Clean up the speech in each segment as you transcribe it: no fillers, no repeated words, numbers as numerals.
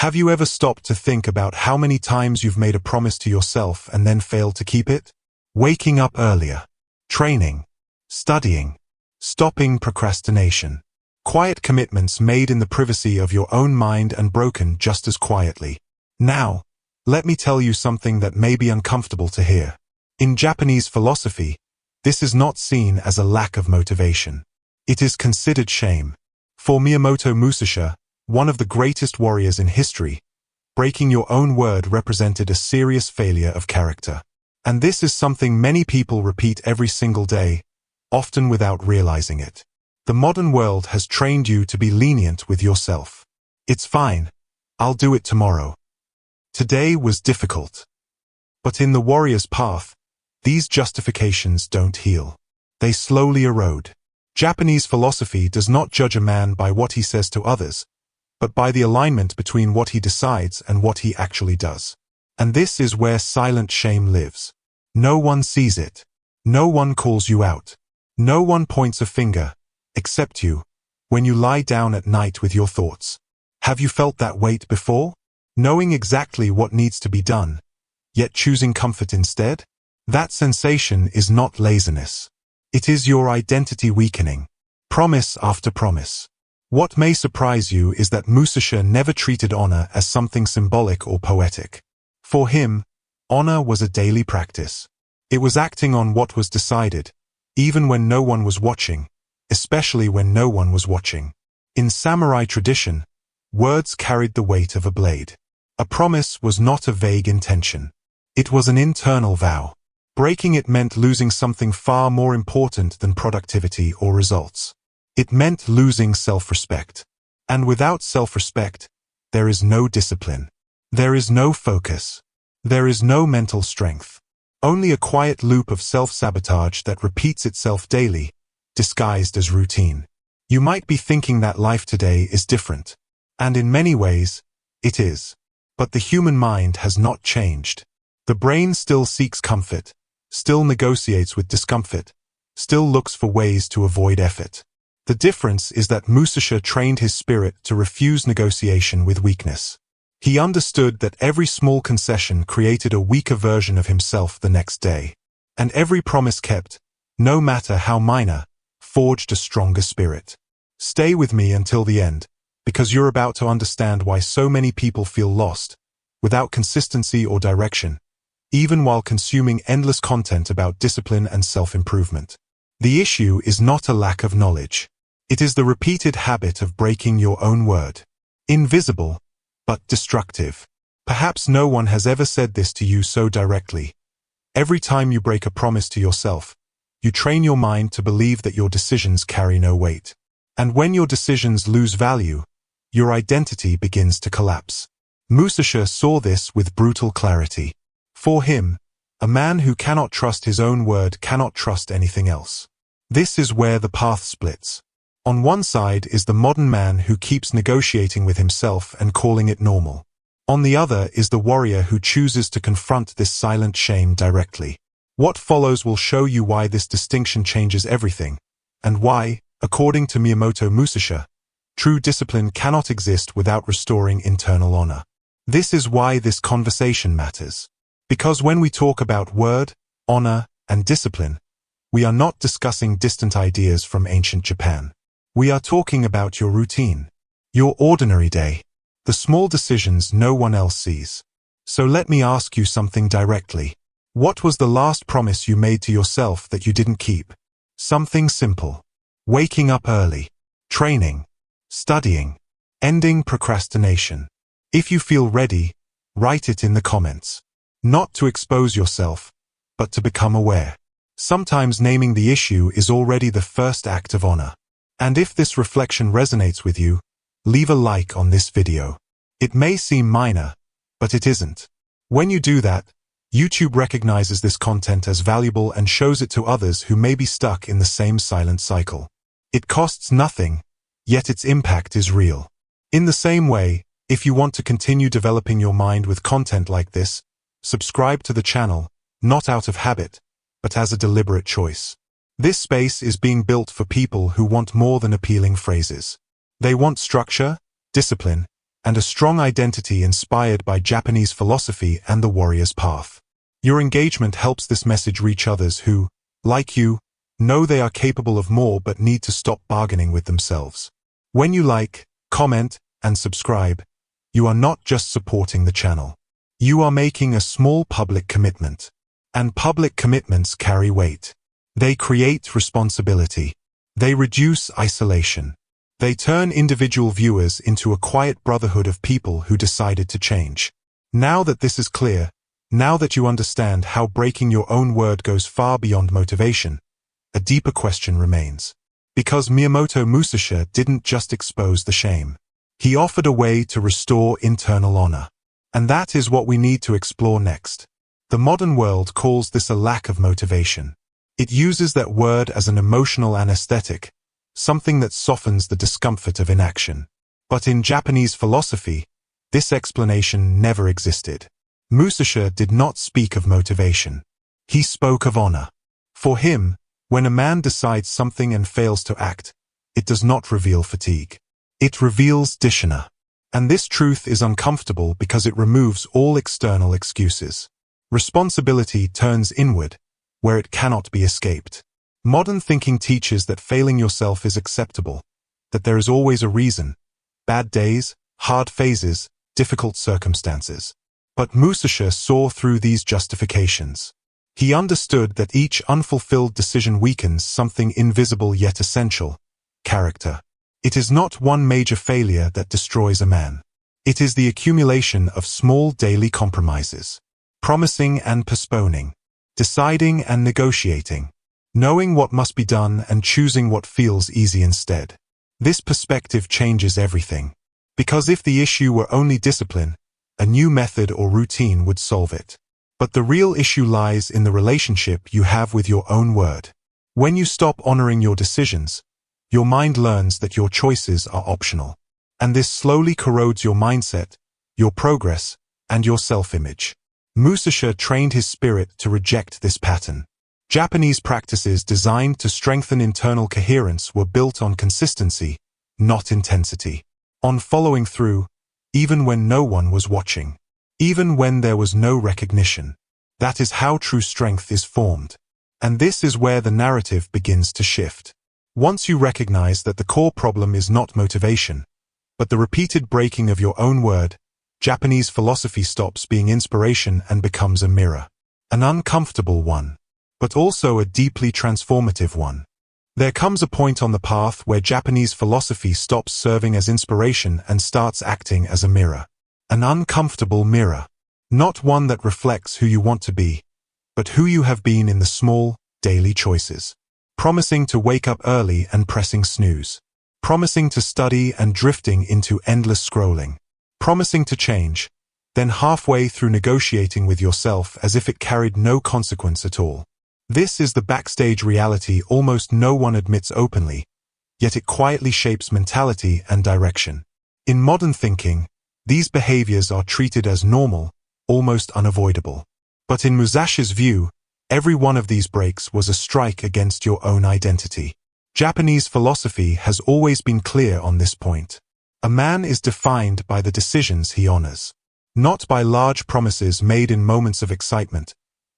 Have you ever stopped to think about how many times you've made a promise to yourself and then failed to keep it? Waking up earlier, training, studying, stopping procrastination. Quiet commitments made in the privacy of your own mind and broken just as quietly. Now, let me tell you something that may be uncomfortable to hear. In Japanese philosophy, this is not seen as a lack of motivation. It is considered shame. For Miyamoto Musashi, one of the greatest warriors in history, breaking your own word represented a serious failure of character. And this is something many people repeat every single day, often without realizing it. The modern world has trained you to be lenient with yourself. It's fine. I'll do it tomorrow. Today was difficult. But in the warrior's path, these justifications don't heal. They slowly erode. Japanese philosophy does not judge a man by what he says to others, but by the alignment between what he decides and what he actually does. And this is where silent shame lives. No one sees it. No one calls you out. No one points a finger, except you, when you lie down at night with your thoughts. Have you felt that weight before? Knowing exactly what needs to be done, yet choosing comfort instead? That sensation is not laziness. It is your identity weakening. Promise after promise. What may surprise you is that Musashi never treated honor as something symbolic or poetic. For him, honor was a daily practice. It was acting on what was decided, even when no one was watching, especially when no one was watching. In samurai tradition, words carried the weight of a blade. A promise was not a vague intention. It was an internal vow. Breaking it meant losing something far more important than productivity or results. It meant losing self-respect. And without self-respect, there is no discipline. There is no focus. There is no mental strength. Only a quiet loop of self-sabotage that repeats itself daily, disguised as routine. You might be thinking that life today is different. And in many ways, it is. But the human mind has not changed. The brain still seeks comfort, still negotiates with discomfort, still looks for ways to avoid effort. The difference is that Musashi trained his spirit to refuse negotiation with weakness. He understood that every small concession created a weaker version of himself the next day. And every promise kept, no matter how minor, forged a stronger spirit. Stay with me until the end, because you're about to understand why so many people feel lost, without consistency or direction, even while consuming endless content about discipline and self-improvement. The issue is not a lack of knowledge. It is the repeated habit of breaking your own word. Invisible, but destructive. Perhaps no one has ever said this to you so directly. Every time you break a promise to yourself, you train your mind to believe that your decisions carry no weight. And when your decisions lose value, your identity begins to collapse. Musashi saw this with brutal clarity. For him, a man who cannot trust his own word cannot trust anything else. This is where the path splits. On one side is the modern man who keeps negotiating with himself and calling it normal. On the other is the warrior who chooses to confront this silent shame directly. What follows will show you why this distinction changes everything, and why, according to Miyamoto Musashi, true discipline cannot exist without restoring internal honor. This is why this conversation matters. Because when we talk about word, honor, and discipline, we are not discussing distant ideas from ancient Japan. We are talking about your routine, your ordinary day, the small decisions no one else sees. So let me ask you something directly. What was the last promise you made to yourself that you didn't keep? Something simple. Waking up early, training, studying, ending procrastination. If you feel ready, write it in the comments. Not to expose yourself, but to become aware. Sometimes naming the issue is already the first act of honor. And if this reflection resonates with you, leave a like on this video. It may seem minor, but it isn't. When you do that, YouTube recognizes this content as valuable and shows it to others who may be stuck in the same silent cycle. It costs nothing, yet its impact is real. In the same way, if you want to continue developing your mind with content like this, subscribe to the channel, not out of habit, but as a deliberate choice. This space is being built for people who want more than appealing phrases. They want structure, discipline, and a strong identity inspired by Japanese philosophy and the warrior's path. Your engagement helps this message reach others who, like you, know they are capable of more but need to stop bargaining with themselves. When you like, comment, and subscribe, you are not just supporting the channel. You are making a small public commitment. And public commitments carry weight. They create responsibility. They reduce isolation. They turn individual viewers into a quiet brotherhood of people who decided to change. Now that this is clear, now that you understand how breaking your own word goes far beyond motivation, a deeper question remains. Because Miyamoto Musashi didn't just expose the shame. He offered a way to restore internal honor. And that is what we need to explore next. The modern world calls this a lack of motivation. It uses that word as an emotional anesthetic, something that softens the discomfort of inaction. But in Japanese philosophy, this explanation never existed. Musashi did not speak of motivation. He spoke of honor. For him, when a man decides something and fails to act, it does not reveal fatigue. It reveals dishonor. And this truth is uncomfortable because it removes all external excuses. Responsibility turns inward, where it cannot be escaped. Modern thinking teaches that failing yourself is acceptable, that there is always a reason, bad days, hard phases, difficult circumstances. But Musashi saw through these justifications. He understood that each unfulfilled decision weakens something invisible yet essential: character. It is not one major failure that destroys a man. It is the accumulation of small daily compromises. Promising and postponing. Deciding and negotiating. Knowing what must be done and choosing what feels easy instead. This perspective changes everything. Because if the issue were only discipline, a new method or routine would solve it. But the real issue lies in the relationship you have with your own word. When you stop honoring your decisions, your mind learns that your choices are optional. And this slowly corrodes your mindset, your progress, and your self-image. Musashi trained his spirit to reject this pattern. Japanese practices designed to strengthen internal coherence were built on consistency, not intensity. On following through, even when no one was watching. Even when there was no recognition. That is how true strength is formed. And this is where the narrative begins to shift. Once you recognize that the core problem is not motivation, but the repeated breaking of your own word, Japanese philosophy stops being inspiration and becomes a mirror. An uncomfortable one, but also a deeply transformative one. There comes a point on the path where Japanese philosophy stops serving as inspiration and starts acting as a mirror. An uncomfortable mirror. Not one that reflects who you want to be, but who you have been in the small, daily choices. Promising to wake up early and pressing snooze. Promising to study and drifting into endless scrolling. Promising to change, then halfway through negotiating with yourself as if it carried no consequence at all. This is the backstage reality almost no one admits openly, yet it quietly shapes mentality and direction. In modern thinking, these behaviors are treated as normal, almost unavoidable. But in Musashi's view, every one of these breaks was a strike against your own identity. Japanese philosophy has always been clear on this point. A man is defined by the decisions he honors. Not by large promises made in moments of excitement,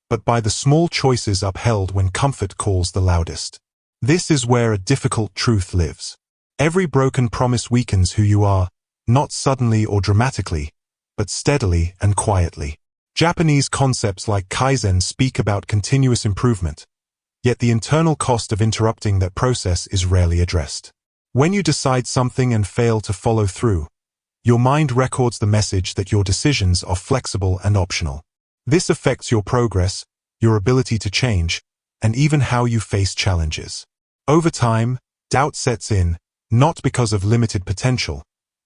but by the small choices upheld when comfort calls the loudest. This is where a difficult truth lives. Every broken promise weakens who you are, not suddenly or dramatically, but steadily and quietly. Japanese concepts like kaizen speak about continuous improvement, yet the internal cost of interrupting that process is rarely addressed. When you decide something and fail to follow through, your mind records the message that your decisions are flexible and optional. This affects your progress, your ability to change, and even how you face challenges. Over time, doubt sets in, not because of limited potential,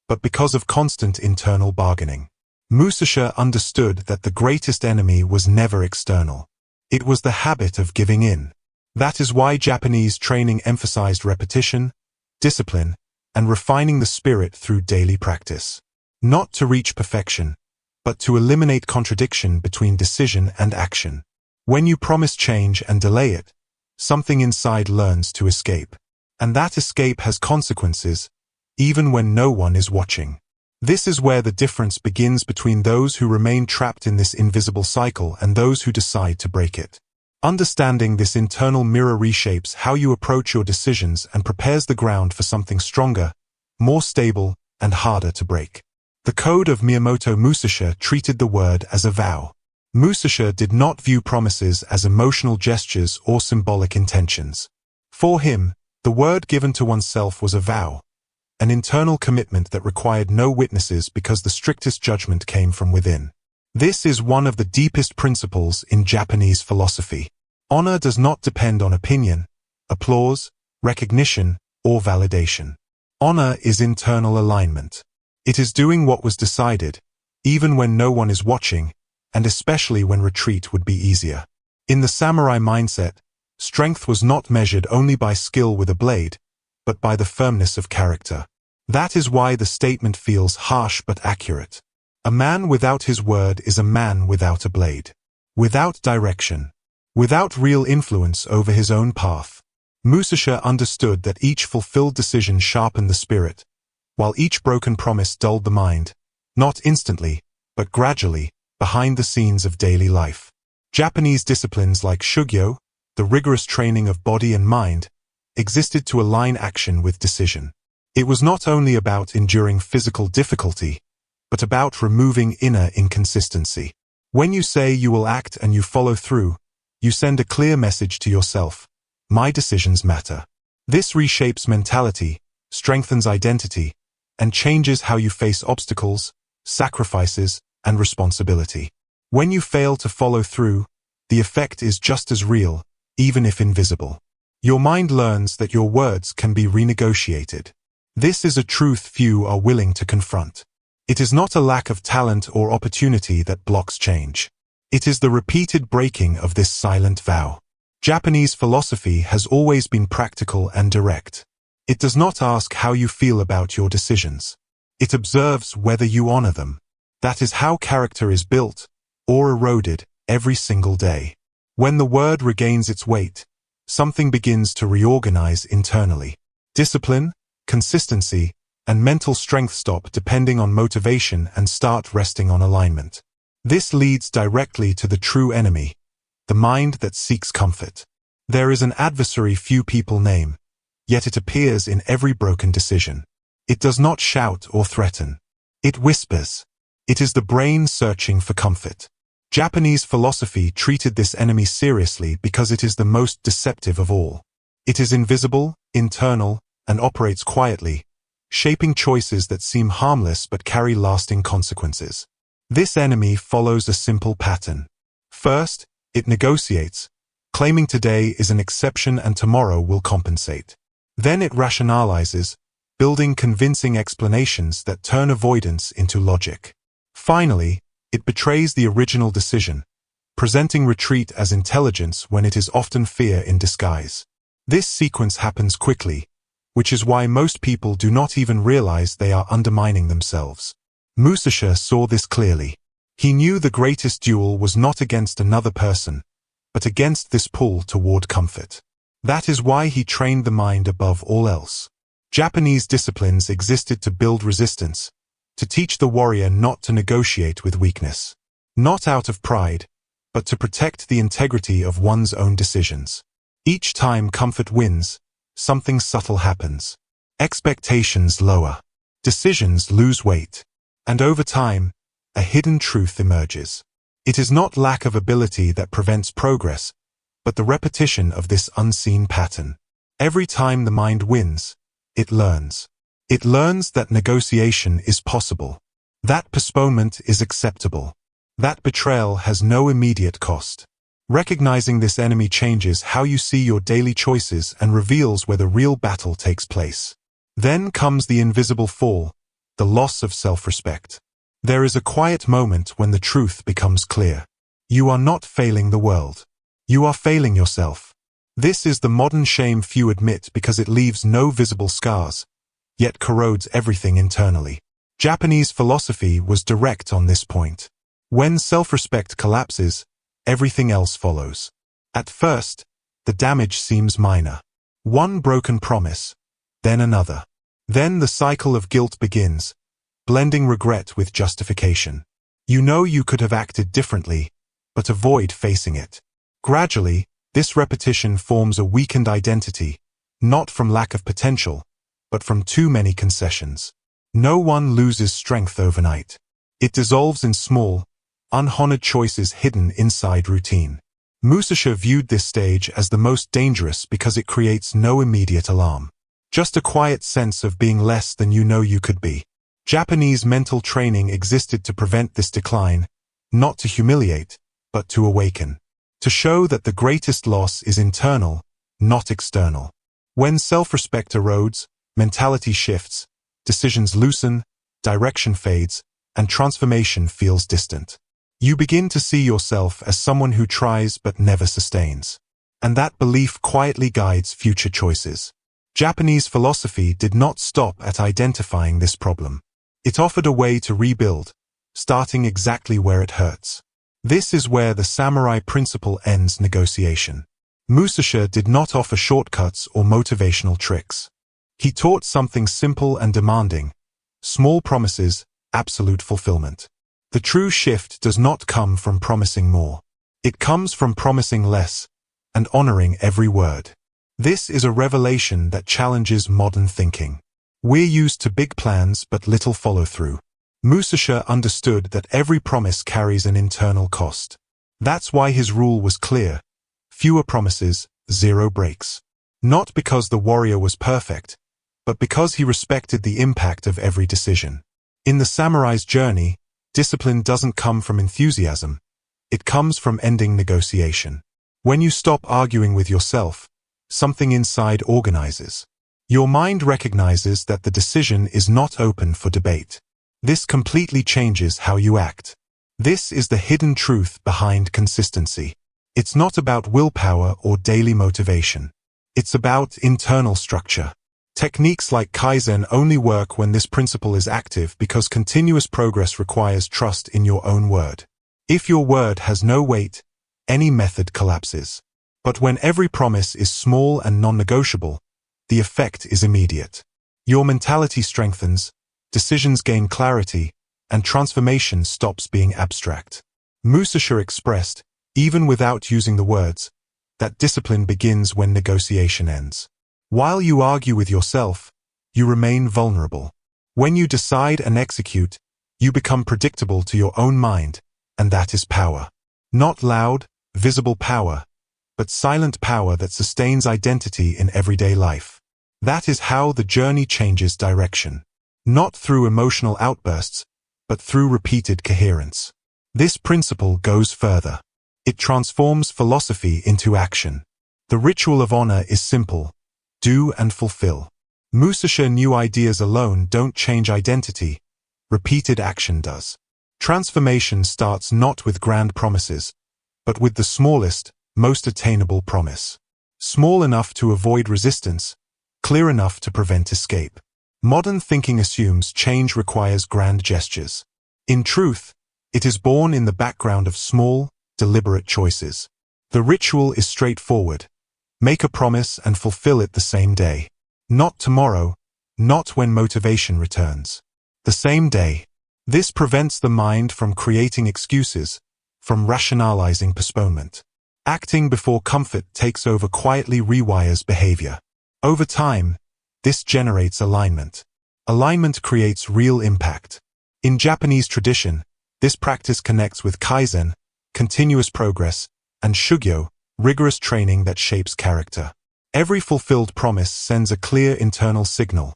but because of constant internal bargaining. Musashi understood that the greatest enemy was never external. It was the habit of giving in. That is why Japanese training emphasized repetition, discipline, and refining the spirit through daily practice. Not to reach perfection, but to eliminate contradiction between decision and action. When you promise change and delay it, something inside learns to escape. And that escape has consequences, even when no one is watching. This is where the difference begins between those who remain trapped in this invisible cycle and those who decide to break it. Understanding this internal mirror reshapes how you approach your decisions and prepares the ground for something stronger, more stable, and harder to break. The code of Miyamoto Musashi treated the word as a vow. Musashi did not view promises as emotional gestures or symbolic intentions. For him, the word given to oneself was a vow, an internal commitment that required no witnesses because the strictest judgment came from within. This is one of the deepest principles in Japanese philosophy. Honor does not depend on opinion, applause, recognition, or validation. Honor is internal alignment. It is doing what was decided, even when no one is watching, and especially when retreat would be easier. In the samurai mindset, strength was not measured only by skill with a blade, but by the firmness of character. That is why the statement feels harsh but accurate. A man without his word is a man without a blade. Without direction. Without real influence over his own path. Musashi understood that each fulfilled decision sharpened the spirit, while each broken promise dulled the mind, not instantly, but gradually, behind the scenes of daily life. Japanese disciplines like shugyo, the rigorous training of body and mind, existed to align action with decision. It was not only about enduring physical difficulty, but about removing inner inconsistency. When you say you will act and you follow through, you send a clear message to yourself: my decisions matter. This reshapes mentality, strengthens identity, and changes how you face obstacles, sacrifices, and responsibility. When you fail to follow through, the effect is just as real, even if invisible. Your mind learns that your words can be renegotiated. This is a truth few are willing to confront. It is not a lack of talent or opportunity that blocks change. It is the repeated breaking of this silent vow. Japanese philosophy has always been practical and direct. It does not ask how you feel about your decisions. It observes whether you honor them. That is how character is built, or eroded, every single day. When the word regains its weight, something begins to reorganize internally. Discipline, consistency, and mental strength stop depending on motivation and start resting on alignment. This leads directly to the true enemy, the mind that seeks comfort. There is an adversary few people name, yet it appears in every broken decision. It does not shout or threaten. It whispers. It is the brain searching for comfort. Japanese philosophy treated this enemy seriously because it is the most deceptive of all. It is invisible, internal, and operates quietly, shaping choices that seem harmless but carry lasting consequences. This enemy follows a simple pattern. First, it negotiates, claiming today is an exception and tomorrow will compensate. Then it rationalizes, building convincing explanations that turn avoidance into logic. Finally, it betrays the original decision, presenting retreat as intelligence when it is often fear in disguise. This sequence happens quickly, which is why most people do not even realize they are undermining themselves. Musashi saw this clearly. He knew the greatest duel was not against another person, but against this pull toward comfort. That is why he trained the mind above all else. Japanese disciplines existed to build resistance, to teach the warrior not to negotiate with weakness. Not out of pride, but to protect the integrity of one's own decisions. Each time comfort wins, something subtle happens. Expectations lower. Decisions lose weight. And over time, a hidden truth emerges. It is not lack of ability that prevents progress, but the repetition of this unseen pattern. Every time the mind wins, it learns. It learns that negotiation is possible. That postponement is acceptable. That betrayal has no immediate cost. Recognizing this enemy changes how you see your daily choices and reveals where the real battle takes place. Then comes the invisible fall, the loss of self-respect. There is a quiet moment when the truth becomes clear. You are not failing the world. You are failing yourself. This is the modern shame few admit because it leaves no visible scars, yet corrodes everything internally. Japanese philosophy was direct on this point. When self-respect collapses, everything else follows. At first, the damage seems minor. One broken promise, then another. Then the cycle of guilt begins, blending regret with justification. You know you could have acted differently, but avoid facing it. Gradually, this repetition forms a weakened identity, not from lack of potential, but from too many concessions. No one loses strength overnight. It dissolves in small, unhonored choices hidden inside routine. Musashi viewed this stage as the most dangerous because it creates no immediate alarm. Just a quiet sense of being less than you know you could be. Japanese mental training existed to prevent this decline, not to humiliate, but to awaken. To show that the greatest loss is internal, not external. When self-respect erodes, mentality shifts, decisions loosen, direction fades, and transformation feels distant. You begin to see yourself as someone who tries but never sustains. And that belief quietly guides future choices. Japanese philosophy did not stop at identifying this problem. It offered a way to rebuild, starting exactly where it hurts. This is where the samurai principle ends negotiation. Musashi did not offer shortcuts or motivational tricks. He taught something simple and demanding: small promises, absolute fulfillment. The true shift does not come from promising more. It comes from promising less and honoring every word. This is a revelation that challenges modern thinking. We're used to big plans but little follow-through. Musashi understood that every promise carries an internal cost. That's why his rule was clear: fewer promises, zero breaks. Not because the warrior was perfect, but because he respected the impact of every decision. In the samurai's journey, discipline doesn't come from enthusiasm. It comes from ending negotiation. When you stop arguing with yourself, something inside organizes. Your mind recognizes that the decision is not open for debate. This completely changes how you act. This is the hidden truth behind consistency. It's not about willpower or daily motivation. It's about internal structure. Techniques like Kaizen only work when this principle is active because continuous progress requires trust in your own word. If your word has no weight, any method collapses. But when every promise is small and non-negotiable, the effect is immediate. Your mentality strengthens, decisions gain clarity, and transformation stops being abstract. Musashi expressed, even without using the words, that discipline begins when negotiation ends. While you argue with yourself, you remain vulnerable. When you decide and execute, you become predictable to your own mind, and that is power. Not loud, visible power, but silent power that sustains identity in everyday life. That is how the journey changes direction. Not through emotional outbursts, but through repeated coherence. This principle goes further. It transforms philosophy into action. The ritual of honor is simple: do and fulfill. Musashi knew ideas alone don't change identity. Repeated action does. Transformation starts not with grand promises, but with the smallest, most attainable promise. Small enough to avoid resistance, clear enough to prevent escape. Modern thinking assumes change requires grand gestures. In truth, it is born in the background of small, deliberate choices. The ritual is straightforward. Make a promise and fulfill it the same day. Not tomorrow, not when motivation returns. The same day. This prevents the mind from creating excuses, from rationalizing postponement. Acting before comfort takes over quietly rewires behavior. Over time, this generates alignment. Alignment creates real impact. In Japanese tradition, this practice connects with Kaizen, continuous progress, and Shugyo, rigorous training that shapes character. Every fulfilled promise sends a clear internal signal: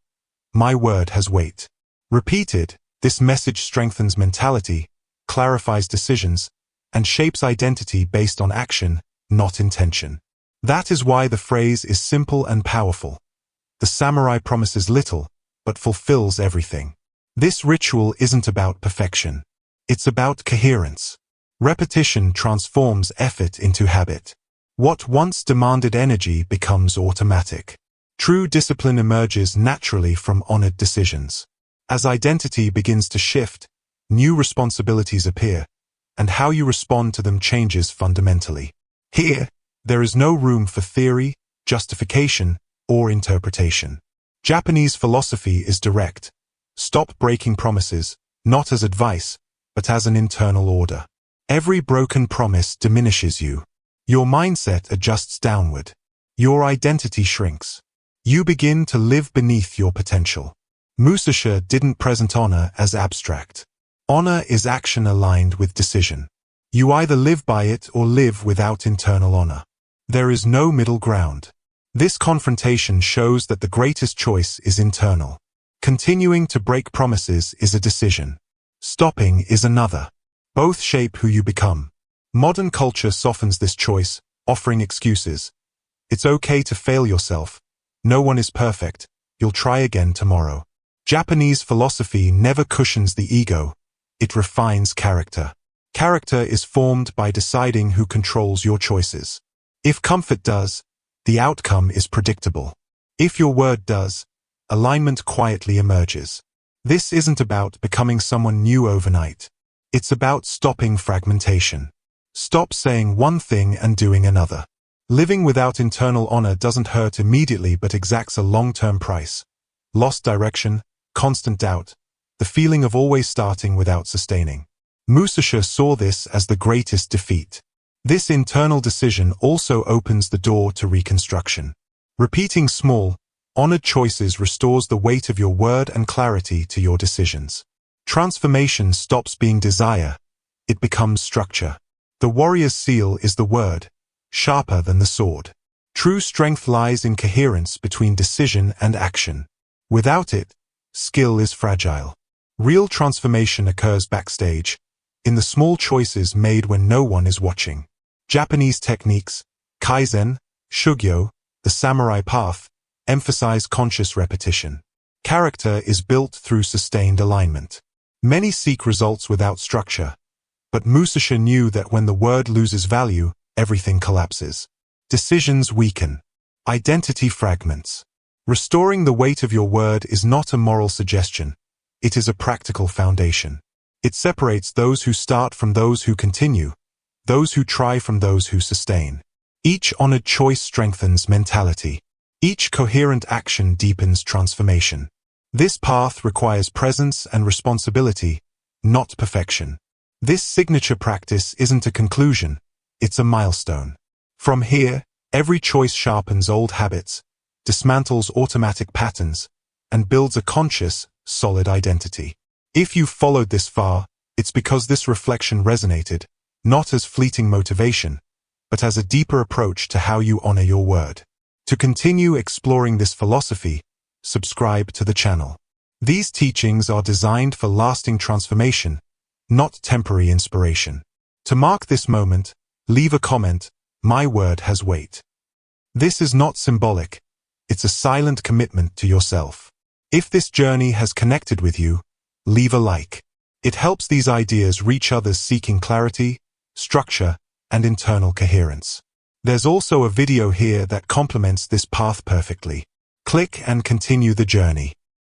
my word has weight. Repeated, this message strengthens mentality, clarifies decisions, and shapes identity based on action, not intention. That is why the phrase is simple and powerful. The samurai promises little, but fulfills everything. This ritual isn't about perfection. It's about coherence. Repetition transforms effort into habit. What once demanded energy becomes automatic. True discipline emerges naturally from honored decisions. As identity begins to shift, new responsibilities appear, and how you respond to them changes fundamentally. Here, there is no room for theory, justification, or interpretation. Japanese philosophy is direct. Stop breaking promises, not as advice, but as an internal order. Every broken promise diminishes you. Your mindset adjusts downward. Your identity shrinks. You begin to live beneath your potential. Musashi didn't present honor as abstract. Honor is action aligned with decision. You either live by it or live without internal honor. There is no middle ground. This confrontation shows that the greatest choice is internal. Continuing to break promises is a decision. Stopping is another. Both shape who you become. Modern culture softens this choice, offering excuses. It's okay to fail yourself. No one is perfect. You'll try again tomorrow. Japanese philosophy never cushions the ego. It refines character. Character is formed by deciding who controls your choices. If comfort does, the outcome is predictable. If your word does, alignment quietly emerges. This isn't about becoming someone new overnight. It's about stopping fragmentation. Stop saying one thing and doing another. Living without internal honor doesn't hurt immediately but exacts a long-term price. Lost direction, constant doubt, the feeling of always starting without sustaining. Musashi saw this as the greatest defeat. This internal decision also opens the door to reconstruction. Repeating small, honored choices restores the weight of your word and clarity to your decisions. Transformation stops being desire. It becomes structure. The warrior's seal is the word, sharper than the sword. True strength lies in coherence between decision and action. Without it, skill is fragile. Real transformation occurs backstage, in the small choices made when no one is watching. Japanese techniques, kaizen, shugyo, the samurai path, emphasize conscious repetition. Character is built through sustained alignment. Many seek results without structure, but Musashi knew that when the word loses value, everything collapses. Decisions weaken. Identity fragments. Restoring the weight of your word is not a moral suggestion. It is a practical foundation. It separates those who start from those who continue, those who try from those who sustain. Each honored choice strengthens mentality. Each coherent action deepens transformation. This path requires presence and responsibility, not perfection. This signature practice isn't a conclusion, it's a milestone. From here, every choice sharpens old habits, dismantles automatic patterns, and builds a conscious, solid identity. If you've followed this far, it's because this reflection resonated, not as fleeting motivation, but as a deeper approach to how you honor your word. To continue exploring this philosophy, subscribe to the channel. These teachings are designed for lasting transformation, not temporary inspiration. To mark this moment, leave a comment, "My word has weight." This is not symbolic, it's a silent commitment to yourself. If this journey has connected with you, leave a like. It helps these ideas reach others seeking clarity, structure, and internal coherence. There's also a video here that complements this path perfectly. Click and continue the journey.